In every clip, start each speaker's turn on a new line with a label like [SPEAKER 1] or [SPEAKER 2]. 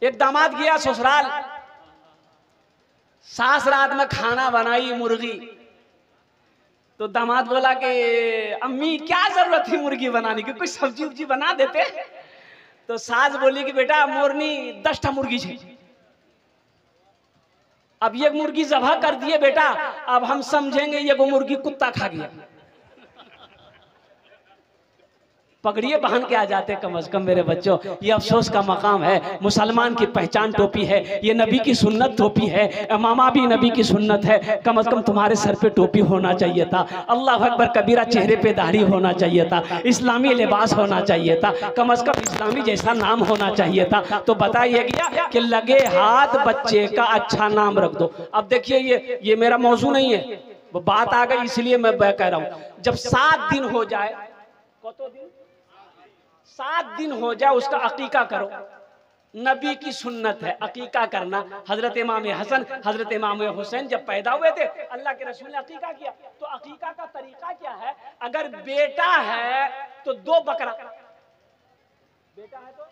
[SPEAKER 1] एक दामाद गया ससुराल, सास रात में खाना बनाई मुर्गी, तो दामाद बोला कि अम्मी क्या जरूरत थी मुर्गी बनाने की, कुछ सब्जी उब्जी बना देते। तो सास बोली कि बेटा मोरनी 10टा मुर्गी छे, अब ये मुर्गी ज़बह कर दिए बेटा, अब हम समझेंगे ये वो मुर्गी कुत्ता खा गया। पगड़िए बांध के आ जाते कम से कम मेरे बच्चों। ये अफसोस का मकाम है। मुसलमान की पहचान टोपी है, ये नबी की सुन्नत टोपी है, इमामा भी नबी की सुन्नत है। कम से कम तुम्हारे सर पे टोपी होना चाहिए था, अल्लाह अकबर कबीरा, चेहरे पे दाढ़ी होना चाहिए था, इस्लामी लिबास होना चाहिए था, कम से कम इस्लामी जैसा नाम होना चाहिए था। तो बताइए गया कि लगे हाथ बच्चे का अच्छा नाम रख दो। अब देखिए ये मेरा मौजू नहीं है, वो बात आ गई इसलिए मैं कह रहा हूँ। जब 7 दिन हो जाए, 7 दिन हो जाए उसका अकीका करो। नबी की सुन्नत है अकीका करना। हजरत इमाम हसन, हजरत इमाम हुसैन जब पैदा हुए थे, अल्लाह के रसूल ने अकीका किया। तो अकीका का तरीका क्या है? अगर बेटा है तो 2 बकरा, बेटा है तो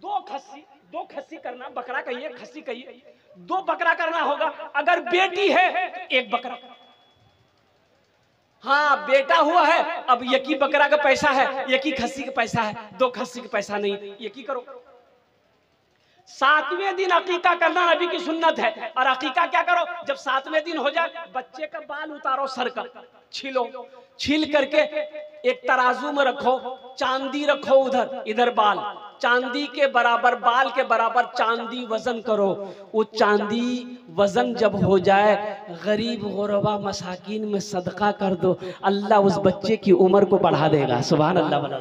[SPEAKER 1] 2 खस्सी करना, बकरा कहिए खस्सी कहिए, 2 बकरा करना होगा। अगर बेटी है तो 1 बकरा। हाँ बेटा हुआ है, अब एक ही बकरा का पैसा है, एक ही खस्सी का पैसा है, 2 खस्सी का पैसा नहीं, एक ही करो। 7वें दिन अकीका करना नबी की सुन्नत है। और अकीका क्या करो? जब 7वें दिन हो जाए, बच्चे का बाल उतारो, सर का छीलो, छील करके एक तराजू में रखो, चांदी रखो उधर, इधर बाल, चांदी के बराबर, बाल के बराबर चांदी वजन करो। वो चांदी वजन जब हो जाए, गरीब गुरबा मसाकीन में सदका कर दो, अल्लाह उस बच्चे की उम्र को बढ़ा देगा। सुभान अल्लाह वाला।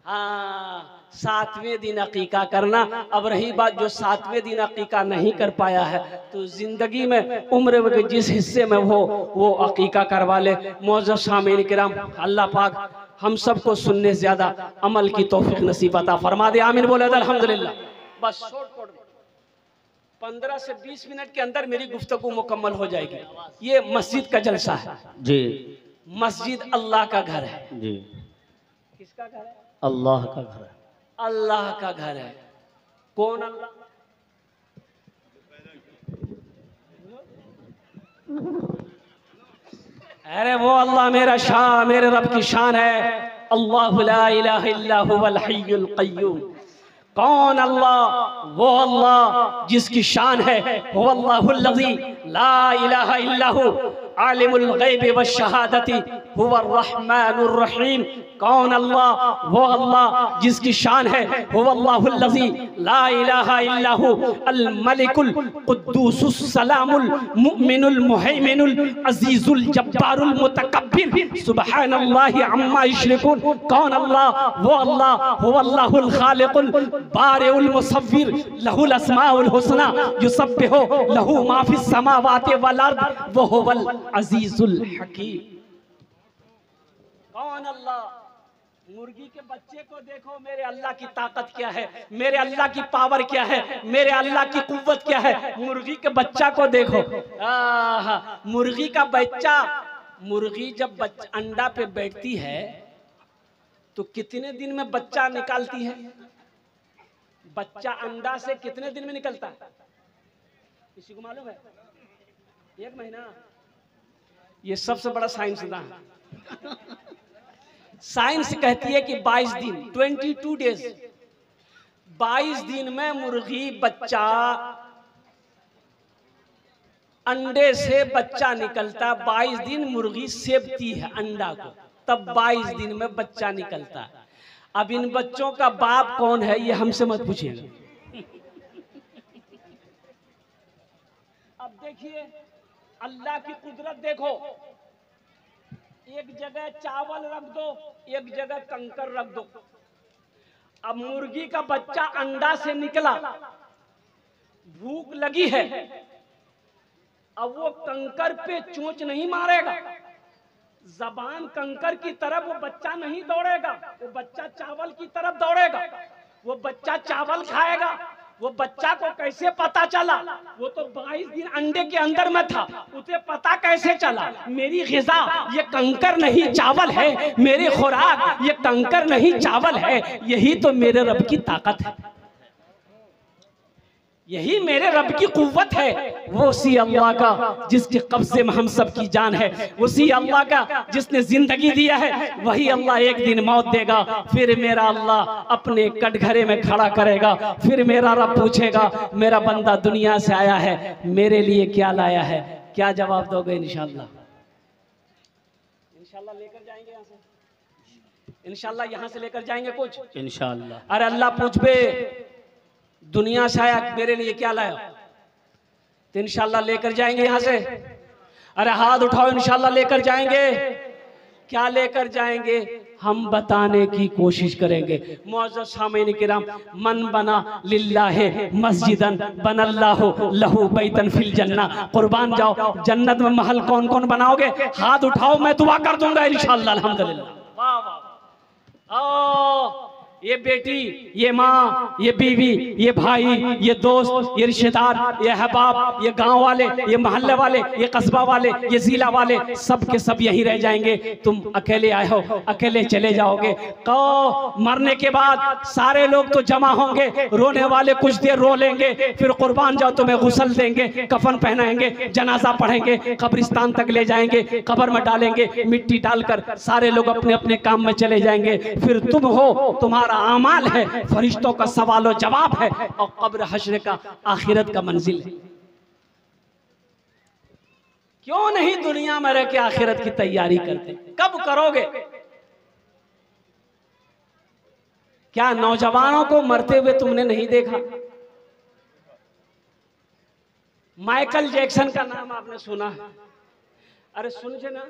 [SPEAKER 1] हाँ 7वें दिन अकीका करना। अब रही बात जो 7वें दिन अकीका नहीं कर पाया है, तो जिंदगी में उम्र के जिस हिस्से में वो अकीका करवा ले। मौजूद शामिल किराम, अल्लाह पाक हम सबको सुनने से ज्यादा अमल की तौफीक नसीब अता फरमा दे। आमीन बोले अल्हम्दुलिल्लाह। बस शॉर्ट 15 से 20 मिनट के अंदर मेरी गुफ्तगू मुकम्मल हो जाएगी। ये मस्जिद का जलसा है जी। मस्जिद अल्लाह का घर है जी। किसका घर है? अल्लाह का घर है। अल्लाह का घर है। कौन अल्लाह? अरे वो अल्लाह मेरा शान, मेरे रब की शान है। अल्लाहु ला इलाहा इल्ला हुवल हय्युल क़य्यूम। कौन अल्लाह? वो अल्लाह जिसकी शान है हुवल्लाहुल्लज़ी ला इलाहा इल्ला हु आलिमुल गैबि वश्शहादति हुवर रहमानुर रहीम। कौन अल्लाह? वो अल्लाह जिसकी शान है हुवल्लाहुल्लज़ी ला इलाहा इल्ला हु अल मलिकुल कुद्दूसुस सलामुल मुमिनुल मुहैमिनुल अजीजुल जब्बारुल मुतकब्बिर सुब्हानल्लाहि अम्मा युश्रिकून। कौन अल्लाह? वो अल्लाह हुवल्लाहुल खालिकुल बारिउल मुसव्विर लहुल अस्माउल हुस्ना युसब्बिहु लहू मा फिस समावाति वल अर्द व हुवल अजीजुल हकीम। कौन अल्लाह? मुर्गी के बच्चे को देखो, मेरे अल्लाह की ताकत क्या है, मेरे अल्लाह की पावर क्या है, मेरे अल्लाह की कुव्वत क्या है। मुर्गी के बच्चा को देखो। मुर्गी का बच्चा, मुर्गी जब अंडा पे बैठती है तो कितने दिन में बच्चा निकालती है? बच्चा अंडा से कितने दिन में निकलता है? किसी को मालूम है? 1 महीना। ये सबसे बड़ा साइंसदान है। साइंस कहती है कि 22 दिन, 22 डेज, 22 दिन में मुर्गी बच्चा, अंडे से बच्चा निकलता। 22 दिन मुर्गी सेवती है अंडा को, तब 22 दिन में बच्चा निकलता है। अब इन बच्चों का बाप कौन है ये हमसे मत पूछिएगा। अब देखिए अल्लाह की कुदरत देखो। एक जगह चावल रख दो, एक जगह कंकर रख दो। अब मुर्गी का बच्चा अंडा से निकला, भूख लगी है, अब वो कंकर पे चोंच नहीं मारेगा, जबान कंकर की तरफ वो बच्चा नहीं दौड़ेगा, वो बच्चा चावल की तरफ दौड़ेगा। वो बच्चा चावल खाएगा। वो बच्चा को कैसे पता चला? वो तो 22 दिन अंडे के अंदर में था, उसे पता कैसे चला? मेरी ग़िज़ा ये कंकर नहीं चावल है, मेरी खुराक ये कंकर नहीं चावल है। यही तो मेरे रब की ताकत है। यही मेरे रब की कुव्वत है। वो उसी अल्लाह का जिसके कब्जे में हम सब की जान है, उसी अल्लाह का जिसने जिंदगी दिया है, वही अल्लाह एक दिन मौत देगा। फिर मेरा अल्लाह अपने कटघरे में खड़ा करेगा। फिर मेरा रब पूछेगा, मेरा बंदा दुनिया से आया है, मेरे लिए क्या लाया है? क्या जवाब दोगे? इंशाअल्लाह लेकर जाएंगे यहाँ से, इंशाअल्लाह यहाँ से लेकर जाएंगे कुछ, इंशाअल्लाह। अरे अल्लाह पूछ बे, दुनिया से आया, मेरे लिए क्या लाया? तो इंशाअल्लाह लेकर जाएंगे यहाँ से। अरे हाथ उठाओ, इंशाअल्लाह लेकर जाएंगे। क्या लेकर जाएंगे? हम बताने की कोशिश करेंगे। मुअज़्ज़ज़ सामीन किराम, मन बना लिल्लाहि मस्जिदन बनल्लाहु लहू बैतन फिल जन्ना। कुर्बान जाओ, जन्नत में महल कौन कौन बनाओगे? हाथ उठाओ, मैं दुआ कर दूंगा इंशाअल्लाह। अल्हम्दुलिल्लाह। वाह वाह। ये बेटी, ये माँ, ये बीवी, ये भाई, ये दोस्त, ये रिश्तेदार, ये अहबाब, ये गांव वाले, ये मोहल्ले वाले, ये कस्बा वाले, ये जिला वाले, सब के सब यहीं रह जाएंगे। तुम अकेले आए हो, अकेले चले जाओगे। कहो मरने के बाद सारे लोग तो जमा होंगे, रोने वाले कुछ देर रो लेंगे, फिर कुर्बान जाओ तुम्हें गुस्ल देंगे, कफन पहनाएंगे, जनाजा पढ़ेंगे, कब्रिस्तान तक ले जाएंगे, कब्र में डालेंगे, मिट्टी डालकर सारे लोग अपने अपने काम में चले जाएंगे। फिर तुम हो, तुम्हारा आमाल है, फरिश्तों का सवाल और जवाब है, और कब्र हश्र का आखिरत का मंजिल है। क्यों नहीं दुनिया में रह के आखिरत की तैयारी करते? कब करोगे? क्या नौजवानों को मरते हुए तुमने नहीं देखा? माइकल जैक्सन का नाम आपने सुना है? अरे सुनिए ना,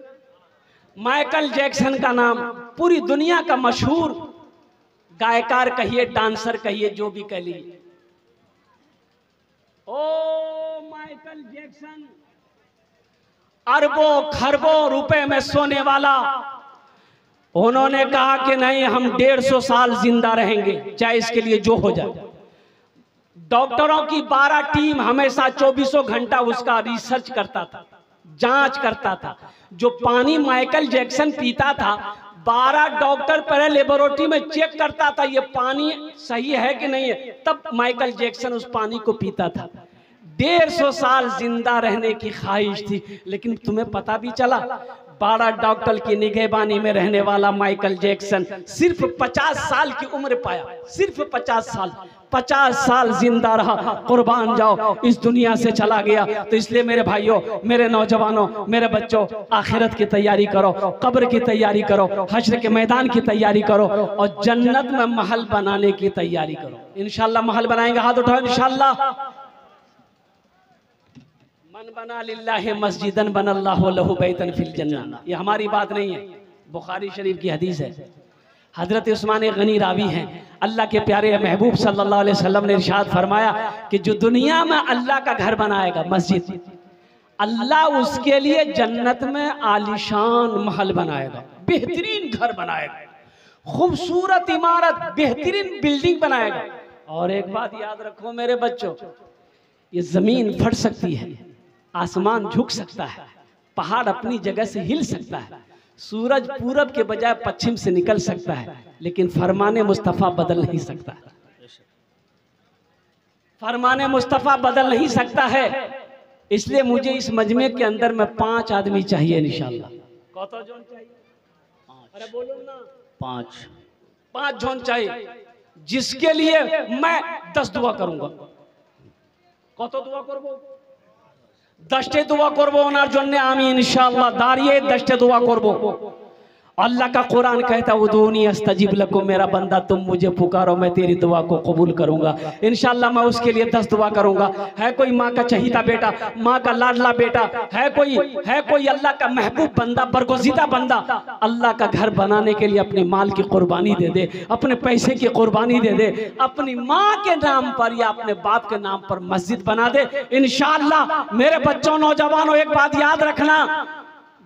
[SPEAKER 1] माइकल जैक्सन का नाम पूरी दुनिया का मशहूर गायकार कहिए, डांसर कहिए, जो भी कह लीजिए। ओ माइकल जैक्सन अरबों खरबों रुपए में सोने वाला, उन्होंने कहा कि नहीं, हम 150 साल जिंदा रहेंगे, चाहे इसके लिए जो हो जाए। डॉक्टरों की 12 टीम हमेशा 24 घंटा उसका रिसर्च करता था, जांच करता था। जो पानी माइकल जैक्सन पीता था, 12 डॉक्टर पहले लेबोरेटरी में चेक करता था ये पानी सही है कि नहीं है, तब माइकल जैक्सन उस पानी को पीता था। 150 साल जिंदा रहने की ख्वाहिश थी, लेकिन तुम्हें पता भी चला 12 डॉक्टर की निगहबानी में रहने वाला माइकल जैक्सन सिर्फ 50 साल की उम्र पाया, सिर्फ 50 साल। 50 साल जिंदा रहा, कुर्बान जाओ, इस दुनिया से चला गया। तो इसलिए मेरे भाइयों, मेरे नौजवानों, मेरे बच्चों, आखिरत की तैयारी करो, कब्र की तैयारी करो, हश्र के मैदान की तैयारी करो, और जन्नत में महल बनाने की तैयारी करो। इंशाअल्लाह महल बनाएंगे, हाथ उठाओ इंशाअल्लाह। मन बना लिल्लाहि मस्जिदन बनल्लाहु लहू बैतन फिल जन्नह। ये हमारी बात नहीं है, बुखारी शरीफ की हदीस है। हजरत उस्मान गनी रावी हैं, अल्लाह के प्यारे महबूब सल्लल्लाहु अलैहि वसल्लम ने इरशाद फरमाया कि जो दुनिया में अल्लाह का घर बनाएगा, मस्जिद, अल्लाह उसके लिए जन्नत में आलीशान महल बनाएगा, बेहतरीन घर बनाएगा, खूबसूरत इमारत, बेहतरीन बिल्डिंग बनाएगा। और एक बात याद रखो मेरे बच्चों, ये जमीन फट सकती है, आसमान झुक सकता है, पहाड़ अपनी जगह से हिल सकता है, सूरज पूरब के बजाय पश्चिम से निकल सकता है, लेकिन फरमाने मुस्तफ़ा बदल नहीं सकता। फरमाने मुस्तफ़ा बदल नहीं सकता है। इसलिए मुझे इस मजमे के अंदर में 5 आदमी चाहिए इंशाअल्लाह। कौन जोन चाहिए? अरे बोलो ना, 5 जोन चाहिए, जिसके लिए मैं 10 दुआ करूंगा। कत दुआ करबो? 10टे दुआ करबो ओनार जन्ने आमी इंशाअल्लाह। दाঁড়িয়ে 10टे दुआ करबो। अल्लाह का कुरान कहता है उदूनी अस्तजिब लकुम, मेरा बंदा तुम मुझे पुकारो, मैं तेरी दुआ को कबूल करूंगा। इंशाअल्लाह मैं उसके लिए 10 दुआ करूंगा। है कोई माँ का चहीता बेटा, माँ का लाडला बेटा, है कोई अल्लाह का महबूब बंदा, बरगुज़ीदा बंदा, अल्लाह का घर बनाने के लिए अपने माल की कुर्बानी दे दे, अपने पैसे की कुर्बानी दे दे, अपनी माँ के नाम पर या अपने बाप के नाम पर मस्जिद बना दे। इंशाअल्लाह मेरे बच्चों, नौजवानों, एक बात याद रखना,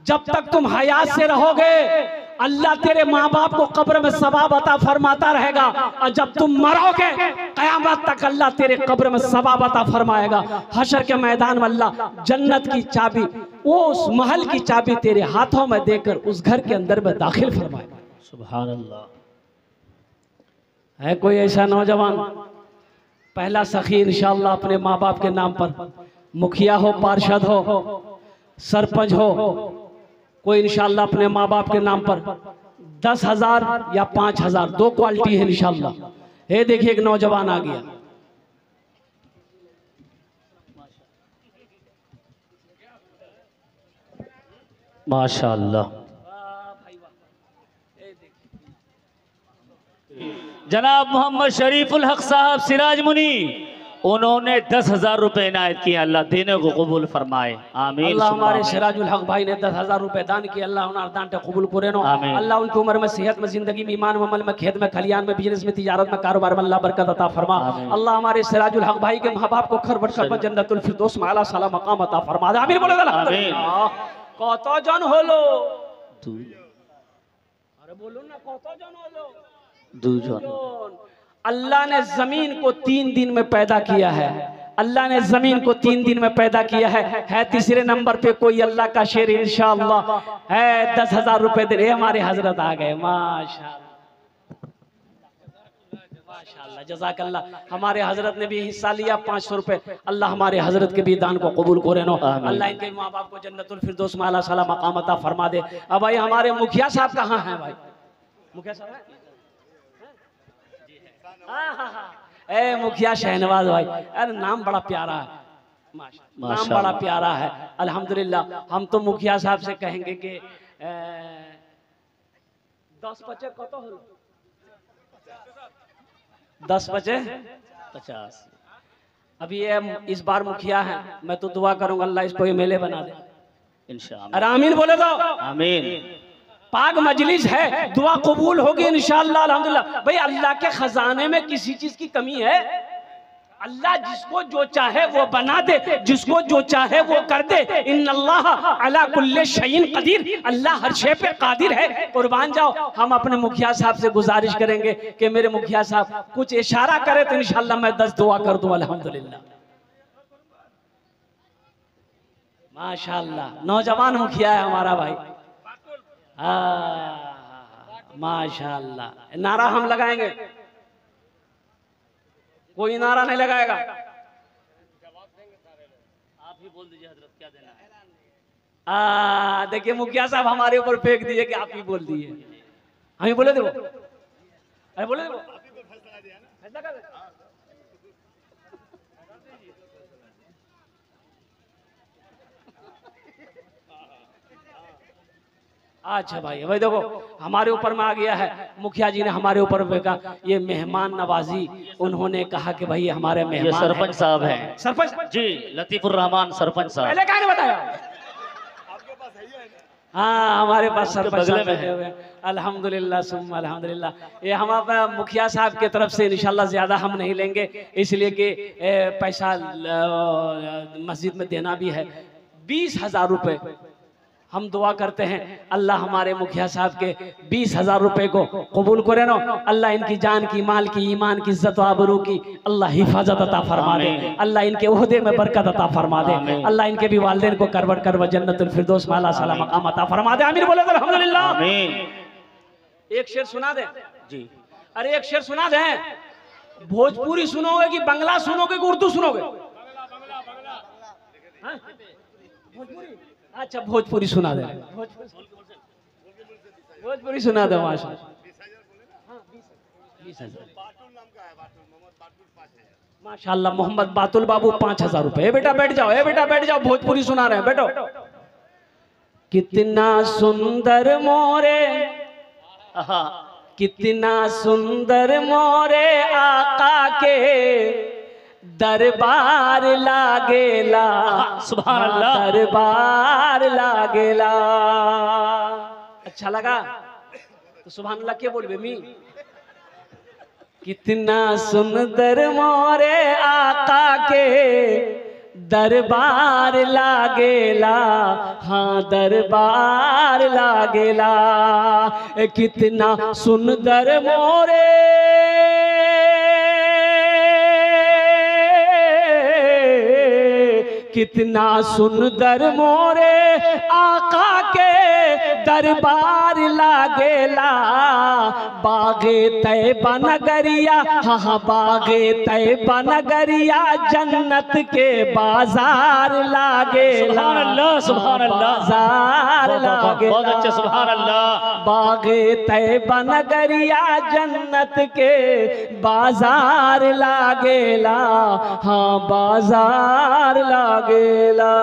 [SPEAKER 1] जब तक तुम हयात से रहोगे अल्लाह तेरे माँ बाप को कब्र में सवाब अता फरमाता रहेगा, और जब तुम मरोगे कयामत तक अल्लाह तेरे कब्र में सवाब अता फरमाएगा। हशर के मैदान में अल्लाह जन्नत की चाबी, वो उस महल की चाबी तेरे हाथों में देकर उस घर के अंदर में दाखिल फरमाएगा। सुभान अल्लाह। है कोई ऐसा नौजवान? पहला सखी इंशाअल्लाह अपने माँ बाप के नाम पर, मुखिया हो, पार्षद हो, सरपंच हो, कोई इंशाअल्लाह अपने माँ बाप के नाम पर 10,000 या 5,000, 2 क्वालिटी है इंशाअल्लाह। ये देखिए एक नौजवान आ गया।
[SPEAKER 2] माशाअल्लाह। जनाब मोहम्मद शरीफुल हक साहब सिराज मुनी, उन्होंने 10,000 रुपए इनायत किए। अल्लाह देने को कबूल फरमाए, आमीन।
[SPEAKER 1] अल्लाह हमारे सिराजुल हक भाई ने 10,000 रुपए दान किए, अल्लाह उन्हें दान के कबूल करे नो। अल्लाह उनकी उम्र में, सेहत में, जिंदगी में, ईमान में, अमल में, खेत में, खलियान में, बिजनेस में, तिजारत में, कारोबार में अल्लाह बरकत अता फरमा। अल्लाह हमारे सिराजुल हक भाई के माँ बाप को खरबट खरबट जन्नतुल फिरदौस में आला साला मकाम अता फरमा दे, आमीन बोले अल्लाह। কতজন হলো? अरे बोलो ना, কতজন হলো?
[SPEAKER 2] 2 जन।
[SPEAKER 1] अल्लाह ने जमीन को 3 दिन में पैदा किया है। अल्लाह ने जमीन को 3 दिन में पैदा किया है। तीसरे नंबर पे कोई अल्लाह का शेर इंशाअल्लाह है 10,000 रुपए दे रहे। हमारे हजरत आ गए, माशाअल्लाह माशाअल्लाह, जज़ाकल्लाह। हमारे हजरत ने भी हिस्सा लिया 500 रुपए। अल्लाह हमारे हजरत के भी दान को कबूल करे नो। अल्लाह इनके माँ बाप को जन्नतुल फिरदौस में आला साला मकाम अता फरमा दे। अब भाई हमारे मुखिया साहब कहाँ हैं भाई? मुखिया साहब है? ए मुखिया शहनवाज भाई, अरे नाम बड़ा प्यारा है, नाम बड़ा प्यारा है अल्हम्दुलिल्लाह। हम तो मुखिया साहब से कहेंगे कि 10 बचे कत हलो? 10 बचे 50। अभी ये इस बार मुखिया है, मैं तो दुआ करूंगा अल्लाह इसको एमएलए बना दे इंशाअल्लाह। आमीन बोले तो
[SPEAKER 2] आमीन।
[SPEAKER 1] पाक मजलिस है, दुआ कबूल होगी इंशाअल्लाह अल्हम्दुलिल्लाह। भाई अल्लाह के खजाने में किसी चीज की कमी है? अल्लाह जिसको जो चाहे वो बना दे, जिसको जो चाहे वो कर दे। इन्नल्लाह अला कुल्ले शैइन कदीर, अल्लाह हर शे पे कादिर है। कुर्बान जाओ। हम अपने मुखिया साहब से गुजारिश करेंगे कि मेरे मुखिया साहब कुछ इशारा करे तो इंशाअल्लाह मैं 10 दुआ कर दूं अल्हम्दुलिल्लाह। माशाअल्लाह, नौजवान मुखिया है हमारा भाई। माशाअल्लाह। नारा हम लगाएंगे, कोई नारा नहीं लगाएगा। आप ही बोल दीजिए हजरत क्या देना है। देखिए मुखिया साहब हमारे ऊपर फेंक दिए कि आप ही बोल दिए। हम ही बोले थे वो, अरे बोले थे वो, फैसला कर दे। अच्छा भाई, भाई देखो हमारे ऊपर में आ गया है। मुखिया जी ने हमारे ऊपर कहा ये मेहमान नवाजी, उन्होंने कहा कि भाई हमारे मेहमान,
[SPEAKER 2] ये सरपंच साहब हैं।
[SPEAKER 1] सरपंच
[SPEAKER 2] जी, लतीफुर रहमान सरपंच साहब।
[SPEAKER 1] पहले कहाँ ने बताया? हाँ हमारे पास सरपंच साहब बैठे हुए हैं। अल्हम्दुलिल्लाह सुम्मा अल्हम्दुलिल्लाह। ये हम अपना मुखिया साहब की तरफ से इंशाल्लाह ज्यादा हम नहीं लेंगे, इसलिए कि पैसा मस्जिद में देना भी है। 20,000 रुपए हम दुआ करते हैं अल्लाह हमारे मुखिया साहब के 20,000 रुपए को कबूल करे नो। अल्लाह इनकी जान की, माल की, ईमान की, इज्जत आबरू की अल्लाह हिफाजत अता फरमा दे। अल्लाह इनके ओहदे में बरकत अता फरमा दे। अल्लाह इनके भी वालिदैन को करवट करवट जन्नतुल फिरदौस में आला साला मकाम अता फरमा दे। आमीन बोले अल्हम्दुलिल्लाह। आमीन। एक शेर सुना दे जी। अरे एक शेर सुना दे। भोजपुरी सुनोगे कि बंगला सुनोगे कि उर्दू सुनोगे? भोजपुरी। अच्छा भोजपुरी सुना दे, भोजपुरी सुना दे माशाअल्लाह। माशाअल्लाह मोहम्मद बातुल बाबू 5,000 रुपए। बेटा बैठ जाओ, बेटा बैठ जाओ, भोजपुरी सुना रहे हैं, बैठो। कितना सुंदर मोरे, कितना सुंदर मोरे आका के दरबार लागेला, सुभान अल्लाह, दरबार लागेला। अच्छा लगा तो सुभान अल्लाह क्या बोलबे मी? कितना सुंदर मोरे आका के दरबार लागेला, हाँ दरबार लागेला। कितना सुंदर मोरे कितना सुंदर मोरे आका के दरबार लागेला, बागे तैबा नगरिया, हाँ हाँ बागे तैबा नगरिया, जन्नत के बाजार लागेला।
[SPEAKER 2] सुभान अल्लाह, सुभान अल्लाह,
[SPEAKER 1] बाजार लागेला,
[SPEAKER 2] बहुत अच्छा, सुभान अल्लाह।
[SPEAKER 1] बागे तैबा नगरिया, जन्नत के बाजार लागेला, हाँ बाजार लागेला।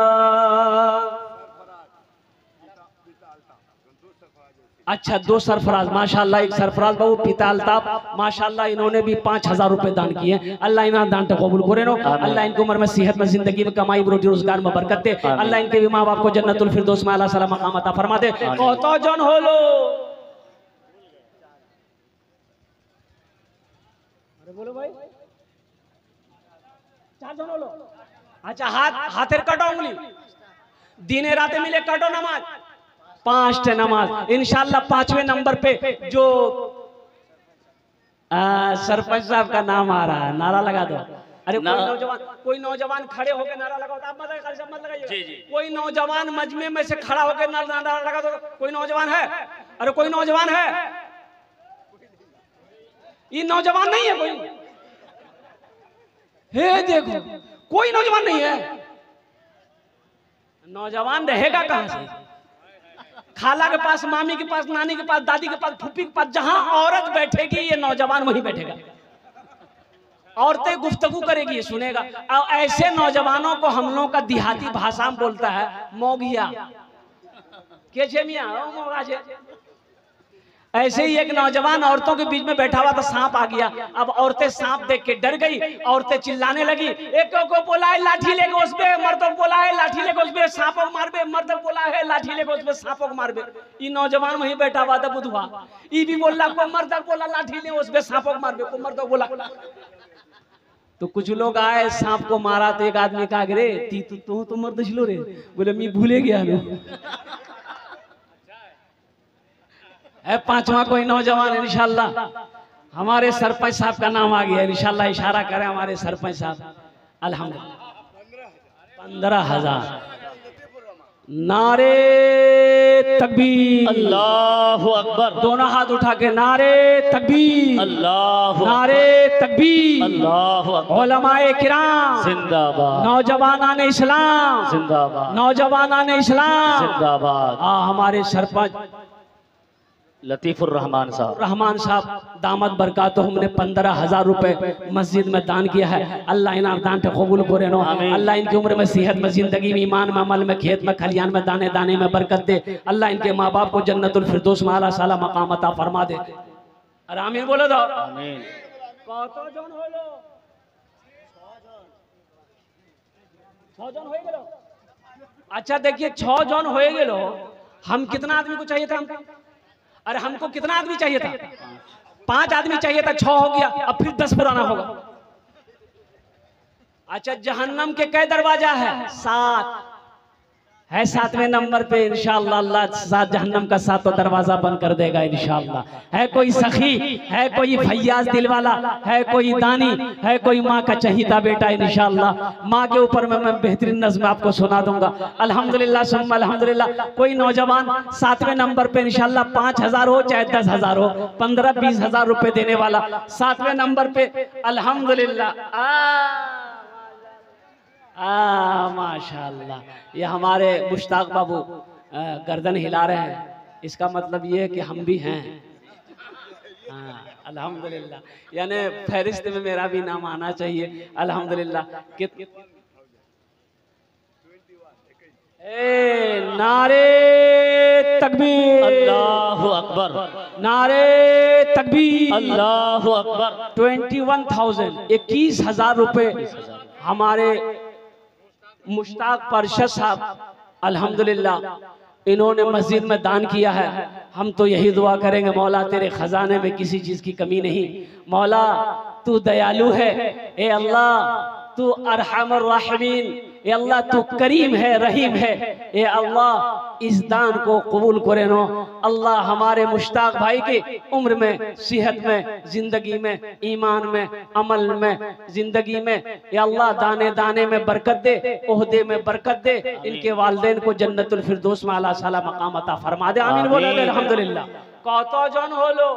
[SPEAKER 1] अच्छा, दो सरफराज माशाल्लाह, एक सरफराज बाबू पिता अल्ताफ माशाल्लाह, इन्होंने भी 5000 रुपए दान किए। अल्लाह इन्हें दान तो कबूल करे नो, अल्लाह इनकी उम्र में सेहत में, जिंदगी में, कमाई रोजी रोजगार में बरकत दे, अल्लाह इनके भी माँ बाप को जन्नतुल फिरदौस में आला सलाम मकाम अता फरमा दे। कतो जन होलो, अरे बोलो भाई, 4 जन होलो। अच्छा, हाथेर कटो उंगली, दिने राते मिले कटो नमाज, 5 नमाज इंशाल्लाह। 5वें नंबर पे जो सरपंच साहब का नाम आ रहा है, नारा लगा दो। अरे कोई नौजवान खड़े होकर नारा लगाओ, तो आप मत लगाइए। कोई नौजवान मजमे में से खड़ा होकर नारा लगा दो। कोई नौजवान है? अरे कोई नौजवान है? ये नौजवान नहीं है कोई? हे देखो, कोई नौजवान नहीं है। नौजवान रहेगा कहां से? खाला के पास, मामी के पास, नानी के पास, दादी के पास, फूफी के पास, जहां औरत बैठेगी ये नौजवान वहीं बैठेगा। औरतें गुफ्तगू करेगी, ये सुनेगा। और ऐसे नौजवानों को हम लोगों का देहाती भाषा में बोलता है मोगिया। के छे मियां, ओ मोगा छे। ऐसे ही एक नौजवान औरतों के बीच में बैठा हुआ था, सांप आ गया। अब औरतें सांप देख के डर गई, औरतें चिल्लाने लगी। एक को बोला है लाठी लेके उस पे, मर्द को बोला है लाठी लेके उस पे सांप को मार बे, मर्द को बोला है लाठी लेके उस पे सांप को मार बे। ये नौजवान वहीं बैठा हुआ था बुधवा, ये भी बोला को मर्द को बोला लाठी ले उस पे सांप को मार बे, को मर्द को बोला। तो कुछ लोग आए, सांप को मारा तो एक आदमी कहा रे ती तो मर्द छिलो रे, बोले मैं भूले गया है। 5वां कोई नौजवान इंशाल्लाह, हमारे सरपंच साहब का नाम आ गया इंशाल्लाह, इशारा करें हमारे सरपंच साहब। अल्हम्दुलिल्लाह 15,000। नारे तकबीर,
[SPEAKER 2] अल्लाहु अकबर।
[SPEAKER 1] दोनों हाथ उठा के नारे तकबीर,
[SPEAKER 2] अल्लाहु,
[SPEAKER 1] नारे तकबीर,
[SPEAKER 2] अल्लाहु अकबर।
[SPEAKER 1] उलमाए किराम
[SPEAKER 2] जिंदाबाद,
[SPEAKER 1] नौजवानान इस्लाम
[SPEAKER 2] जिंदाबाद,
[SPEAKER 1] नौजवानान इस्लाम
[SPEAKER 2] जिंदाबाद।
[SPEAKER 1] हमारे सरपंच
[SPEAKER 2] लतीफुर रहमान साहब,
[SPEAKER 1] रहमान साहब दामद बरकात, हमने 15,000 रुपए मस्जिद में दान किया है। अल्लाह इनाम दान पे कबूल करे नो, अल्लाह इनकी उम्र में, सेहत में, जिंदगी में, ईमान में, अमल में, खेत में, खलियान में, दाने दाने में बरकत दे। अल्लाह इनके माँ बाप को जन्नतुल फिरदौस में आला साला मकाम अता फरमा दे। अरे आमीन बोलो दो।
[SPEAKER 2] आमीन।
[SPEAKER 1] कतो जन होलो? 6 जन हो गेलो। अच्छा देखिए, 6 जन हो गेलो। हम कितना आदमी को चाहिए था? हमको, अरे हमको कितना आदमी चाहिए था? 5 आदमी चाहिए था, 6 हो गया, अब फिर 10 पुराना होगा। अच्छा, जहन्नम के कई दरवाजा है? 7 है। 7वें नंबर पे इंशाअल्लाह अल्लाह 7 जहन्नम का 7वां दरवाजा बंद कर देगा इंशाअल्लाह। है कोई सखी, है कोई फैयाज दिल वाला, है कोई दानी, है कोई माँ का चहीता बेटा इंशाअल्लाह। माँ के ऊपर मैं बेहतरीन नज़्म आपको सुना दूंगा। अल्हम्दुलिल्लाह सुम्मा अल्हम्दुलिल्लाह। कोई नौजवान 7वें नंबर पे इंशाअल्लाह 5,000 हो चाहे 10,000 हो, 15-20,000 रुपए देने वाला 7वें नंबर पे अल्हम्दुलिल्लाह। माशाल्लाह, ये हमारे मुश्ताक बाबू गर्दन हिला रहे हैं, इसका मतलब ये है कि हम भी हैं। अल्हम्दुलिल्लाह, यानी फहरिस्त में मेरा भी नाम आना चाहिए। अल्हम्दुलिल्लाह। नारे तकबीर,
[SPEAKER 2] अल्लाहु अकबर,
[SPEAKER 1] नारे तकबीर,
[SPEAKER 2] अल्लाहु अकबर।
[SPEAKER 1] 21,000 21,000 रुपए हमारे मुश्ताक पारशद साहब अल्हम्दुलिल्लाह इन्होंने मस्जिद में दान किया है। हम तो यही दुआ करेंगे, मौला तेरे खजाने में किसी चीज की कमी नहीं। मौला तू दयालु है, ए अल्लाह तू अरहमुर राहिमीन, ए अल्लाह तू करीम है, रहीम है। ए अल्लाह इस दान को कबूल करे नो। अल्लाह हमारे मुश्ताक भाई की उम्र में, सेहत में, जिंदगी में, ईमान में, अमल में, जिंदगी में ए अल्लाह दाने दाने में बरकत दे, ओहदे में बरकत दे। इनके वालिदैन को जन्नतुल फिरदौस में आला साला मकाम अता फरमा दे। आमीन बोला दे अल्हम्दुलिल्लाह। कत जन हलो?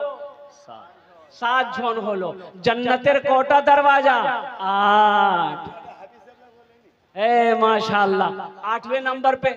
[SPEAKER 1] 7 जन हलो। जन्नतेर कोटा दरवाजा? 8। ए माशाअल्लाह। 8वें नंबर पे,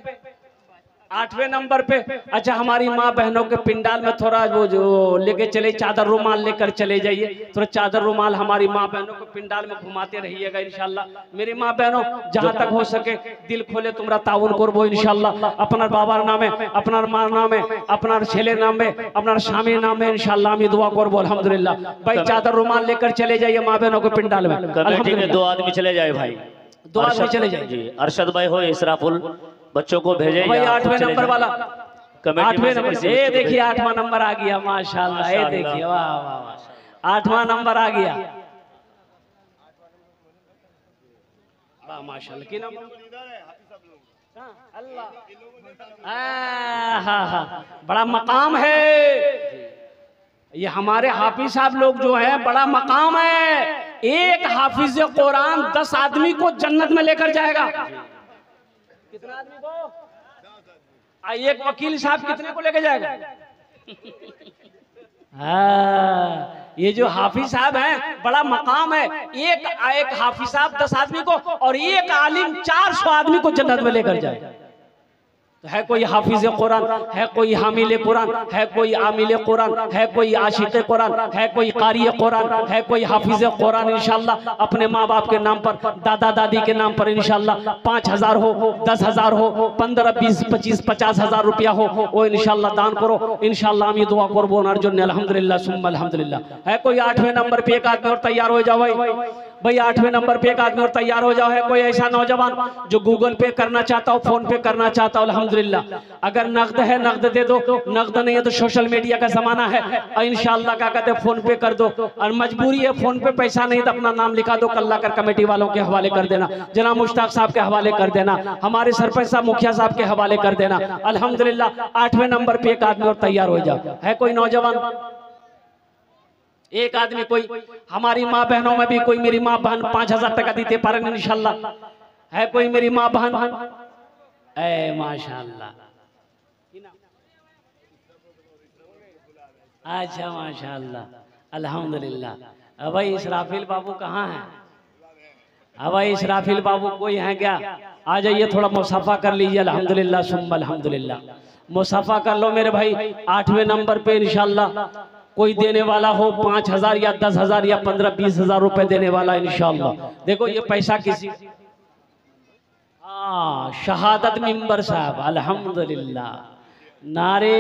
[SPEAKER 1] 8वें नंबर पे। अच्छा, हमारी माँ बहनों के पिंडाल में थोड़ा वो जो लेके चले, चादर रुमाल लेकर चले जाइए। थोड़ा चादर रुमाल हमारी माँ बहनों को पिंडाल में घुमाते रहिएगा इंशाल्लाह। मेरी माँ बहनों जहाँ तक हो सके दिल खोले तुमरा ताउन करबो इंशाल्लाह। अपना बाबार नामे, अपना मार नामे, अपना छेले नामे, अपना स्वामी नामे इंशाल्लाह हम दुआ करबो अल्हम्दुलिल्लाह। भाई चादर रुमाल लेकर चले जाइए माँ बहनों के पिंडाल में।
[SPEAKER 2] कमेटी में 2 आदमी चले जाए भाई,
[SPEAKER 1] 2 आदमी चले जाए
[SPEAKER 2] जी। अरशद भाई हो, इसराफुल बच्चों को भेजे
[SPEAKER 1] भाई। 8वें नंबर वाला, 8वें नंबर से ये देखिए 8वां नंबर आ गया माशाल्लाह। ये देखिए वाह वाह वाह, 8वां नंबर आ गया वाह माशाल्लाह। की नाम? अल्लाह। हाँ, बड़ा मकाम है ये। हमारे हाफिज साहब लोग जो हैं, बड़ा मकाम है। एक हाफिज कुरान 10 आदमी को जन्नत में लेकर जाएगा। कितना आदमी को? एक वकील साहब कितने को लेके जाएगा? हाँ, ये जो हाफिज साहब हैं बड़ा मकाम है। एक हाफिज साहब 10 आदमी को, और एक आलिम 400 आदमी को जन्नत में लेकर जाएगा। तो है कोई हाफिज कुरान, है कोई हामिल कुरान, है कोई आमिल कुरान, है कोई आशिक कुरान, है कोई कारी कुरान, है कोई हाफिज कुरान इंशाल्लाह अपने माँ बाप के नाम पर, दादा दादी के नाम पर इंशाल्लाह 5000 हो, 10,000 हो, 15, 20, 25, 50,000 रुपया हो, वो इंशाल्लाह दान करो। इंशाल्लाह हम ये दुआ करबो अर्जुन अल्हम्दुलिल्लाह सुम्मा अल्हम्दुलिल्लाह। है कोई 8वें नंबर पे एक आदमी और तैयार हो जाओ भाई। 8वें नंबर पे एक आदमी और तैयार हो जाओ। है कोई ऐसा नौजवान जो गूगल पे करना चाहता हो, फोन पे करना चाहता हो? अल्हम्दुलिल्लाह। अगर नगद है नगद दे दो, नगद नहीं है तो सोशल मीडिया का जमाना है, इंशाल्लाह क्या कहते हैं फोन पे कर दो। और मजबूरी है फोन पे पैसा नहीं तो अपना नाम लिखा दो, कल्ला कर कमेटी वालों के हवाले कर देना, जनाब मुश्ताक साहब के हवाले कर देना, हमारे सरपंच साहब मुखिया साहब के हवाले कर देना। अल्हम्दुलिल्लाह 8वें नंबर पे एक आदमी और तैयार हो जाओ। है कोई नौजवान? एक आदमी कोई? हमारी माँ बहनों में भी कोई मेरी माँ बहन 5000 टका दीते पारे इंशाल्लाह। है कोई मेरी माँ बहन? ए माशाल्लाह। अच्छा माशाल्लाह अल्हम्दुलिल्लाह। अब भाई इसराफिल बाबू कहाँ हैं? अब भाई इसराफिल बाबू कोई हैं क्या? आ जाइए, थोड़ा मुसाफा कर लीजिए। अल्हम्दुलिल्लाह सुम्मा अल्हम्दुलिल्लाह। मुसाफा कर लो मेरे भाई। 8वें नंबर पे इंशाल्लाह कोई देने वाला हो 5000 या 10,000 या 15-20,000 रुपए देने वाला इंशाल्लाह। देखो ये पैसा किसी शहादत मिंबर साहब अल्हम्दुलिल्लाह। नारे